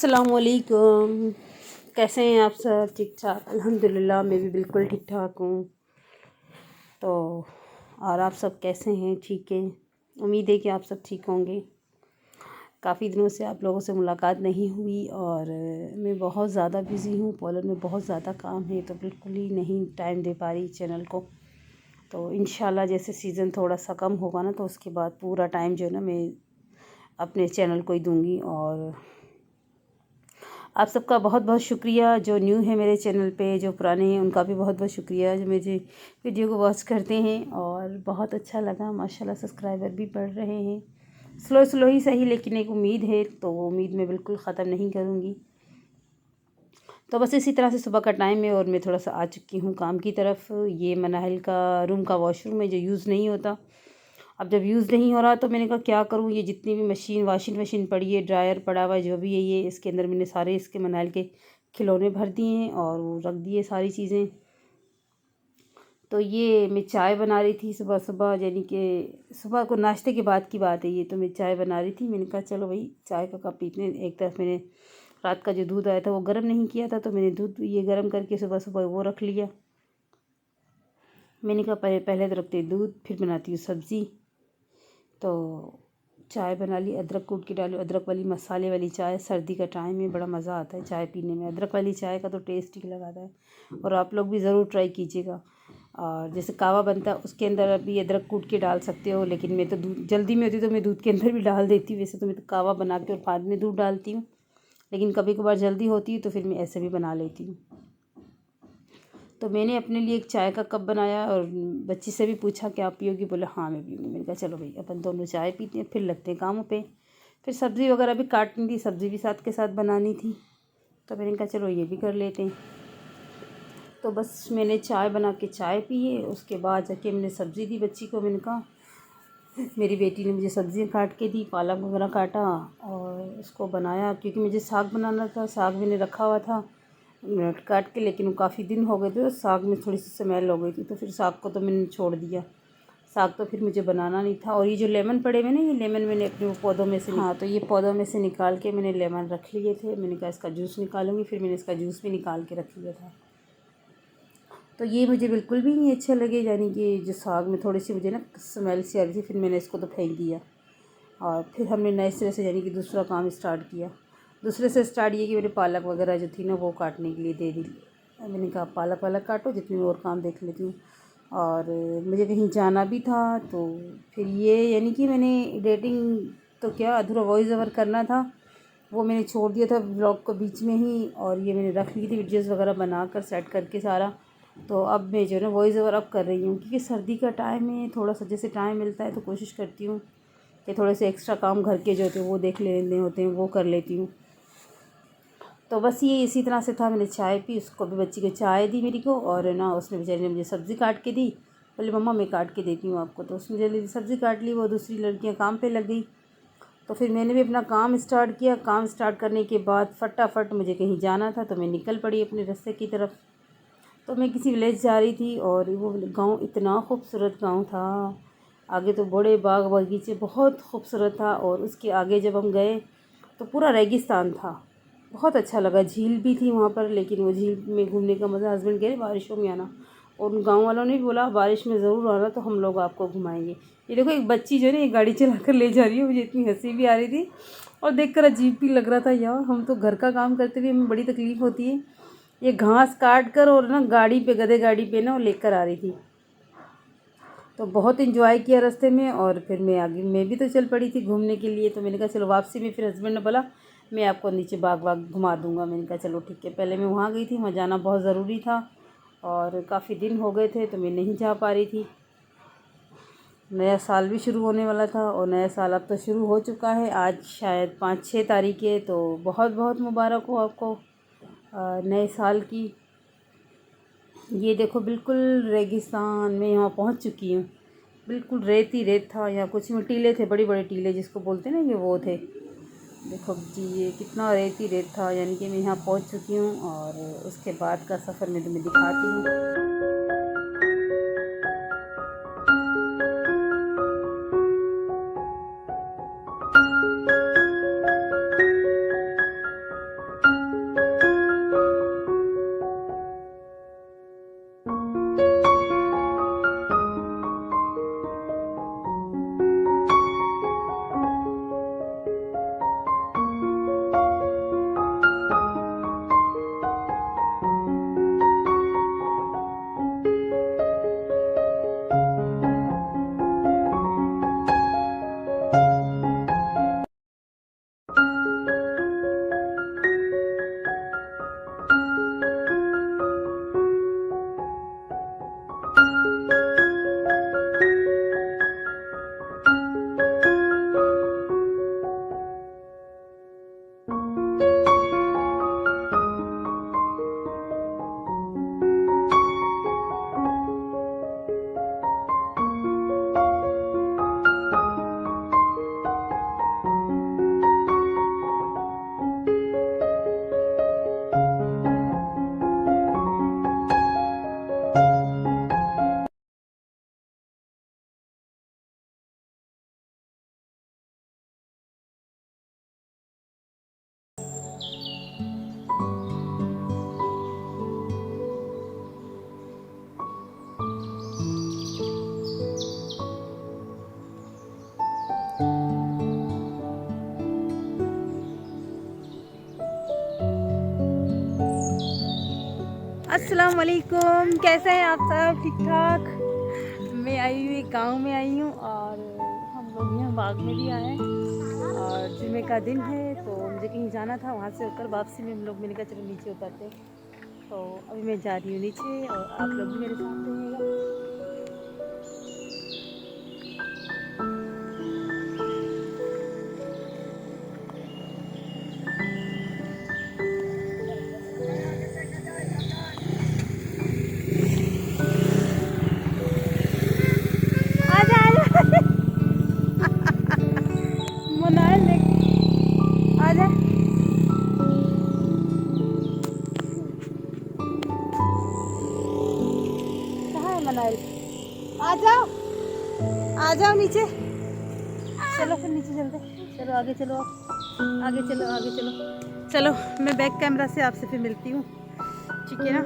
अस्सलामुअलैकुम। कैसे हैं आप सब? ठीक ठाक? अल्हम्दुलिल्लाह मैं भी बिल्कुल ठीक ठाक हूँ। तो और आप सब कैसे हैं? ठीक हैं? उम्मीद है कि आप सब ठीक होंगे। काफ़ी दिनों से आप लोगों से मुलाकात नहीं हुई और मैं बहुत ज़्यादा बिज़ी हूँ। पोलैंड में बहुत ज़्यादा काम है तो बिल्कुल ही नहीं टाइम दे पा रही चैनल को। तो इंशाल्लाह जैसे सीज़न थोड़ा सा कम होगा ना तो उसके बाद पूरा टाइम जो है ना मैं अपने चैनल को ही दूँगी। और आप सबका बहुत बहुत शुक्रिया जो न्यू है मेरे चैनल पे, जो पुराने हैं उनका भी बहुत बहुत शुक्रिया जो मेरे वीडियो को वॉच करते हैं। और बहुत अच्छा लगा, माशाल्लाह सब्सक्राइबर भी बढ़ रहे हैं। स्लो स्लो ही सही, लेकिन एक उम्मीद है, तो वो उम्मीद मैं बिल्कुल ख़त्म नहीं करूँगी। तो बस इसी तरह से सुबह का टाइम है और मैं थोड़ा सा आ चुकी हूँ काम की तरफ। ये मनाहिल का रूम का वॉशरूम है जो यूज़ नहीं होता। अब जब यूज़ नहीं हो रहा तो मैंने कहा क्या करूँ, ये जितनी भी वाशिंग मशीन पड़ी है, ड्रायर पड़ा हुआ है, जो भी है, ये इसके अंदर मैंने सारे इसके मनाइल के खिलौने भर दिए हैं और वो रख दिए सारी चीज़ें। तो ये मैं चाय बना रही थी सुबह सुबह, यानी कि सुबह को नाश्ते के बाद की बात है ये। तो मैं चाय बना रही थी, मैंने कहा चलो भाई चाय का कप पीते हैं। एक तरफ मैंने रात का जो दूध आया था वो गर्म नहीं किया था, तो मैंने दूध ये गर्म करके सुबह सुबह वो रख लिया। मैंने कहा पहले तो रखते दूध, फिर बनाती हूँ सब्ज़ी। तो चाय बना ली, अदरक कूट के डाली, अदरक वाली मसाले वाली चाय। सर्दी का टाइम में बड़ा मज़ा आता है चाय पीने में, अदरक वाली चाय का तो टेस्ट ही अलग आता है। और आप लोग भी ज़रूर ट्राई कीजिएगा। और जैसे कावा बनता है उसके अंदर भी अदरक कूट के डाल सकते हो, लेकिन मैं तो दूध जल्दी में होती तो मैं दूध के अंदर भी डाल देती हूँ। वैसे तो मैं तो कावा बना के और बाद में दूध डालती हूँ, लेकिन कभी कभार जल्दी होती है तो फिर मैं ऐसे भी बना लेती हूँ। तो मैंने अपने लिए एक चाय का कप बनाया और बच्ची से भी पूछा कि आप पियोगी? बोले हाँ मैं पीऊँगी। मैंने कहा चलो भाई अपन दोनों चाय पीते हैं, फिर लगते हैं कामों पे। फिर सब्ज़ी वगैरह भी काटनी थी, सब्ज़ी भी साथ के साथ बनानी थी, तो मैंने कहा चलो ये भी कर लेते हैं। तो बस मैंने चाय बना के चाय पी है, उसके बाद जाके मैंने सब्ज़ी दी बच्ची को। मैंने कहा मेरी बेटी ने मुझे सब्ज़ियाँ काट के दी, पालक वगैरह काटा और उसको बनाया, क्योंकि मुझे साग बनाना था। साग मैंने रखा हुआ था काट के, लेकिन वो काफ़ी दिन हो गए थे तो साग में थोड़ी सी स्मेल हो गई थी, तो फिर साग को तो मैंने छोड़ दिया। साग तो फिर मुझे बनाना नहीं था। और ये जो लेमन पड़े हुए ना, ये लेमन मैंने अपने वो पौधों में से तो ये पौधों में से निकाल के मैंने लेमन रख लिए थे। मैंने कहा इसका जूस निकालूंगी, फिर मैंने इसका जूस भी निकाल के रख लिया था। तो ये मुझे बिल्कुल भी नहीं अच्छे लगे, यानी कि जो साग में थोड़ी सी मुझे ना स्मेल सी आ रही थी, फिर मैंने इसको तो फेंक दिया। और फिर हमने नए सिरे से यानी कि दूसरा काम स्टार्ट किया। दूसरे से स्टार्ट ये कि मैंने पालक वगैरह जो थी ना वो काटने के लिए दे दी। मैंने कहा पालक वालक काटो, जितनी मैं और काम देख लेती हूँ। और मुझे कहीं जाना भी था, तो फिर ये यानी कि मैंने एडिटिंग तो क्या अधूरा वॉइस ओवर करना था, वो मैंने छोड़ दिया था ब्लॉग को बीच में ही। और ये मैंने रख ली थी वीडियोस वगैरह बनाकर सेट करके सारा। तो अब मैं जो है ना वॉइस ओवर अब कर रही हूँ, क्योंकि सर्दी का टाइम है, थोड़ा सा जैसे टाइम मिलता है तो कोशिश करती हूँ कि थोड़े से एक्स्ट्रा काम घर के जो होते हैं वो देख लेने होते हैं, वो कर लेती हूँ। तो बस ये इसी तरह से था। मैंने चाय पी, उसको भी बच्ची को चाय दी मेरी को, और ना उसने बेचारी ने मुझे सब्ज़ी काट के दी। बोले मम्मा मैं काट के देती हूँ आपको, तो उसने जल्दी सब्ज़ी काट ली। वो दूसरी लड़कियाँ काम पे लग गई। तो फिर मैंने भी अपना काम स्टार्ट किया। काम स्टार्ट करने के बाद फटाफट मुझे कहीं जाना था, तो मैं निकल पड़ी अपने रास्ते की तरफ। तो मैं किसी विलेज जा रही थी, और वो गांव इतना खूबसूरत गांव था। आगे तो बड़े बाग बगीचे, बहुत खूबसूरत था। और उसके आगे जब हम गए तो पूरा रेगिस्तान था। बहुत अच्छा लगा। झील भी थी वहाँ पर, लेकिन वो झील में घूमने का मज़ा, हस्बैंड कह रहे बारिशों में आना। और उन गाँव वालों ने भी बोला बारिश में ज़रूर आना, तो हम लोग आपको घुमाएंगे। ये देखो एक बच्ची जो है ना ये गाड़ी चला कर ले जा रही है, मुझे इतनी हंसी भी आ रही थी और देखकर अजीब भी लग रहा था। यार हम तो घर का काम करते हुए हमें बड़ी तकलीफ़ होती है। ये घास काट कर और ना गाड़ी पे, गधे गाड़ी पे ना वो लेकर आ रही थी। तो बहुत इन्जॉय किया रास्ते में। और फिर मैं भी तो चल पड़ी थी घूमने के लिए। तो मैंने कहा चलो वापसी में, फिर हस्बैंड ने बोला मैं आपको नीचे बाग बाग घुमा दूँगा। मैंने कहा चलो ठीक है। पहले मैं वहाँ गई थी, वहाँ जाना बहुत ज़रूरी था और काफ़ी दिन हो गए थे तो मैं नहीं जा पा रही थी। नया साल भी शुरू होने वाला था, और नया साल अब तो शुरू हो चुका है। आज शायद 5-6 तारीख है, तो बहुत बहुत मुबारक हो आपको नए साल की। ये देखो बिल्कुल रेगिस्तान में यहाँ पहुँच चुकी हूँ। बिल्कुल रेत ही रेत था यहाँ, कुछ में टीले थे, बड़ी बड़ी टीले जिसको बोलते हैं ना, ये वो थे। देखो जी ये कितना रेत ही रेत था, यानी कि मैं यहाँ पहुँच चुकी हूँ। और उसके बाद का सफ़र में तुम्हें दिखाती हूँ। अस्सलाम वालेकुम, कैसे हैं आप सब? ठीक ठाक। मैं आई हूँ, एक गांव में आई हूँ और हम लोग यहाँ बाग में भी आए हैं और जुमे का दिन है तो मुझे कहीं जाना था, वहाँ से होकर वापसी में हम लोग मैंने कहा चलो नीचे उतरते हैं। तो अभी मैं जा रही हूँ नीचे और आप लोग भी मेरे साथ रहिएगा। आ जाओ, आ जाओ नीचे। चलो फिर नीचे चलते। चलो आगे चलो, आप आगे चलो, आगे चलो। चलो मैं बैक कैमरा से आपसे फिर मिलती हूँ, ठीक है ना?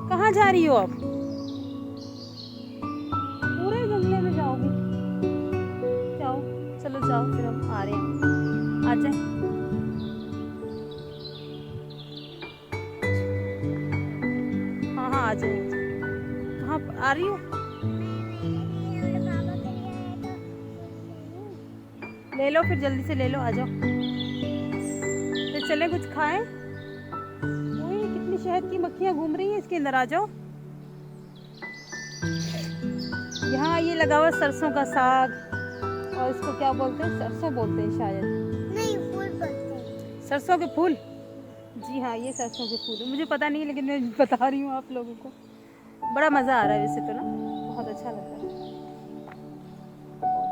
कहाँ जा रही हो आप? पूरे जंगले में जाओगी? जाओ, चलो जाओ, फिर हम आ रहे हैं। आ जाए। हाँ हाँ आ जाए। कहाँ आ रही हो? ले लो फिर, जल्दी से ले लो, आ जाओ। फिर चले कुछ खाएं। कितनी शहद की मक्खियाँ घूम रही हैं इसके अंदर, आ जाओ। यहाँ ये लगा हुआ सरसों का साग, और इसको क्या बोलते हैं? सरसों बोलते हैं शायद। नहीं, फूल बोलते हैं। सरसों के फूल? जी हाँ, ये सरसों के फूल है। मुझे पता नहीं, लेकिन मैं बता रही हूँ आप लोगों को। बड़ा मज़ा आ रहा है वैसे तो ना, बहुत अच्छा लग रहा है।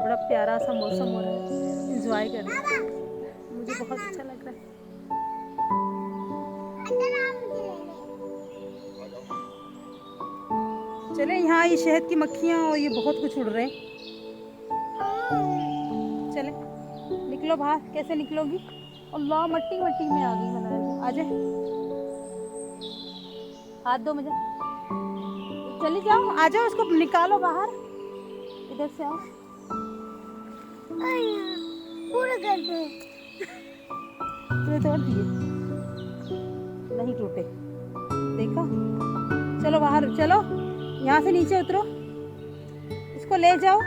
बड़ा प्यारा सा मौसम हो रहा है, इंजॉय कर रहे हैं। मुझे बहुत अच्छा लग रहा है। चले, यहाँ ये शहद की मक्खियाँ और ये बहुत कुछ उड़ रहे हैं। चले निकलो बाहर। कैसे निकलोगी? अल्लाह, मट्टी मट्टी में आ गई। मना आ जाए, हाथ दो मुझे। चली जाओ, आ जाओ, उसको निकालो बाहर। इधर से आओ। पूरा कर दो। तूने तोड़ दिए? नहीं टूटे, देखा? चलो बाहर, चलो यहाँ से नीचे उतरो, इसको ले जाओ।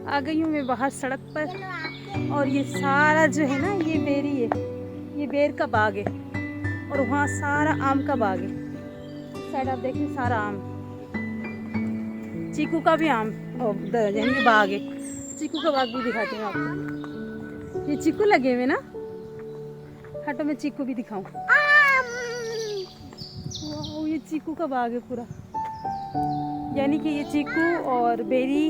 आ गई हूँ मैं बाहर सड़क पर, और ये सारा जो है ना, ये बेरी है, ये बेर का बाग है, और वहाँ सारा आम का बाग है। साइड आप देखें, सारा आम। चीकू का भी आम यानी बाग है, चीकू का बाग भी दिखाती हूँ आपको। ये चीकू लगे हुए ना, हटो मैं चीकू भी दिखाऊं। वाह, ये चीकू का बाग है पूरा, यानी कि ये चीकू और बेरी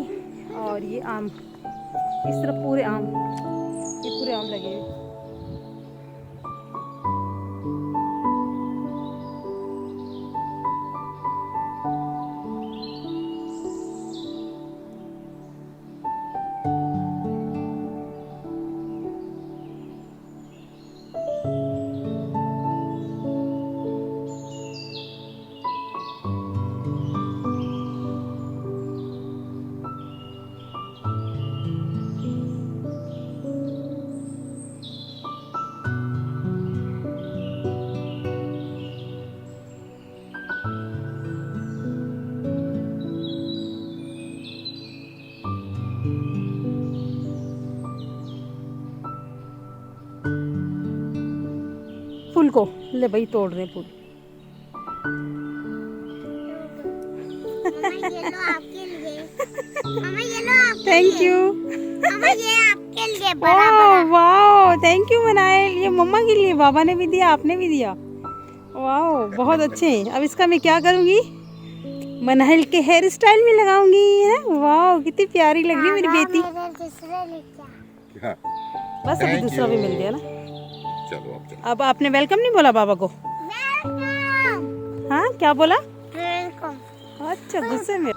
और ये आम, इस तरफ पूरे आम, ये पूरे आम लगे हैं। फूल को ले भाई, तोड़ रहे फूल। Thank you. ये आपके लिए बड़ा बड़ा। वाह, थैंक यू मनाइल, ये मम्मा के लिए, बाबा ने भी दिया, आपने भी दिया। वाह, बहुत अच्छे हैं। अब इसका मैं क्या करूँगी, मनाइल के हेयर स्टाइल में लगाऊंगी, है। वाह, कितनी प्यारी लग रही है मेरी बेटी। बस अभी दूसरा भी मिल गया ना। चलो अब आपने वेलकम नहीं बोला बाबा को? हाँ, क्या बोला? वेलकम। अच्छा, गुस्से में।